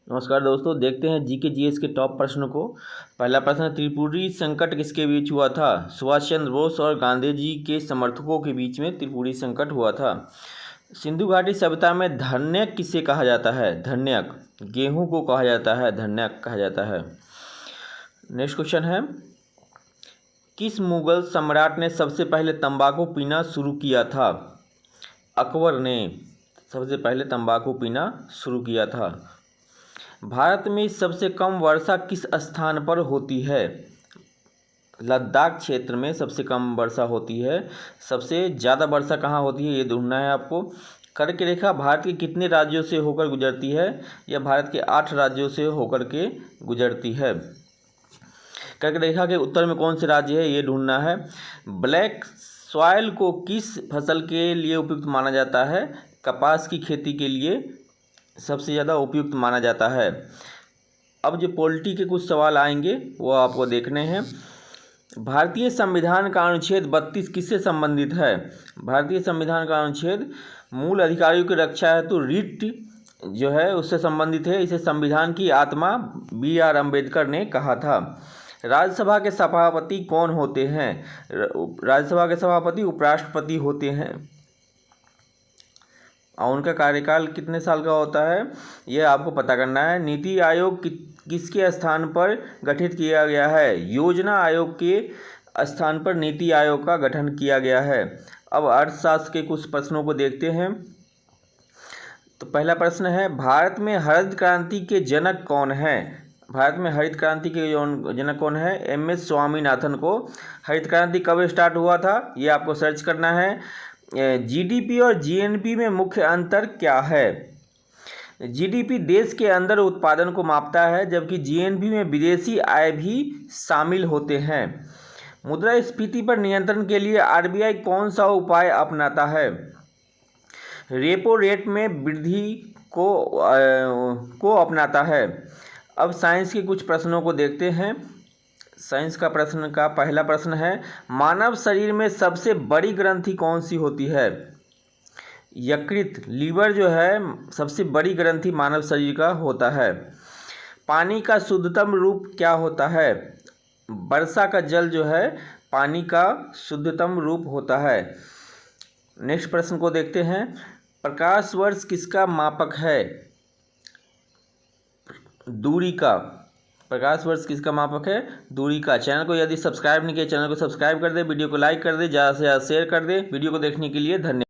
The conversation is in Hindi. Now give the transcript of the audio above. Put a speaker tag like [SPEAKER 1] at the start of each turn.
[SPEAKER 1] नमस्कार दोस्तों, देखते हैं जीके जीएस के टॉप प्रश्नों को। पहला प्रश्न, त्रिपुरी संकट किसके बीच हुआ था? सुभाष चंद्र बोस और गांधी जी के समर्थकों के बीच में त्रिपुरी संकट हुआ था। सिंधु घाटी सभ्यता में धन्यक किसे कहा जाता है? धन्यक गेहूं को कहा जाता है, धन्यक कहा जाता है। नेक्स्ट क्वेश्चन है, किस मुगल सम्राट ने सबसे पहले तंबाकू पीना शुरू किया था? अकबर ने सबसे पहले तंबाकू पीना शुरू किया था। भारत में सबसे कम वर्षा किस स्थान पर होती है? लद्दाख क्षेत्र में सबसे कम वर्षा होती है। सबसे ज़्यादा वर्षा कहाँ होती है, ये ढूंढना है आपको। कर्क रेखा भारत के कितने राज्यों से होकर गुजरती है? यह भारत के 8 राज्यों से होकर के गुजरती है। कर्क रेखा के उत्तर में कौन से राज्य है, ये ढूंढना है। ब्लैक सॉइल को किस फसल के लिए उपयुक्त माना जाता है? कपास की खेती के लिए सबसे ज़्यादा उपयुक्त माना जाता है। अब जो पॉलिटी के कुछ सवाल आएंगे वो आपको देखने हैं। भारतीय संविधान का अनुच्छेद 32 किससे संबंधित है? भारतीय संविधान का अनुच्छेद मूल अधिकारियों की रक्षा हेतु रिट जो है उससे संबंधित है। इसे संविधान की आत्मा BR अम्बेडकर ने कहा था। राज्यसभा के सभापति कौन होते हैं? राज्यसभा के सभापति उपराष्ट्रपति होते हैं और उनका कार्यकाल कितने साल का होता है, यह आपको पता करना है। नीति आयोग किसके स्थान पर गठित किया गया है? योजना आयोग के स्थान पर नीति आयोग का गठन किया गया है। अब अर्थशास्त्र के कुछ प्रश्नों को देखते हैं। तो पहला प्रश्न है, भारत में हरित क्रांति के जनक कौन है? भारत में हरित क्रांति के जनक कौन है? MS स्वामीनाथन को। हरित क्रांति कब स्टार्ट हुआ था, ये आपको सर्च करना है। GDP और GNP में मुख्य अंतर क्या है? GDP देश के अंदर उत्पादन को मापता है, जबकि GNP में विदेशी आय भी शामिल होते हैं। मुद्रास्फीति पर नियंत्रण के लिए RBI कौन सा उपाय अपनाता है? रेपो रेट में वृद्धि को अपनाता है। अब साइंस के कुछ प्रश्नों को देखते हैं। साइंस का प्रश्न का पहला प्रश्न है, मानव शरीर में सबसे बड़ी ग्रंथि कौन सी होती है? यकृत, लीवर जो है सबसे बड़ी ग्रंथि मानव शरीर का होता है। पानी का शुद्धतम रूप क्या होता है? वर्षा का जल जो है पानी का शुद्धतम रूप होता है। नेक्स्ट प्रश्न को देखते हैं, प्रकाश वर्ष किसका मापक है? दूरी का। प्रकाश वर्ष किसका मापक है? दूरी का। चैनल को यदि सब्सक्राइब नहीं किया, चैनल को सब्सक्राइब कर दे, वीडियो को लाइक कर दे, ज़्यादा से ज़्यादा शेयर कर दे। वीडियो को देखने के लिए धन्यवाद।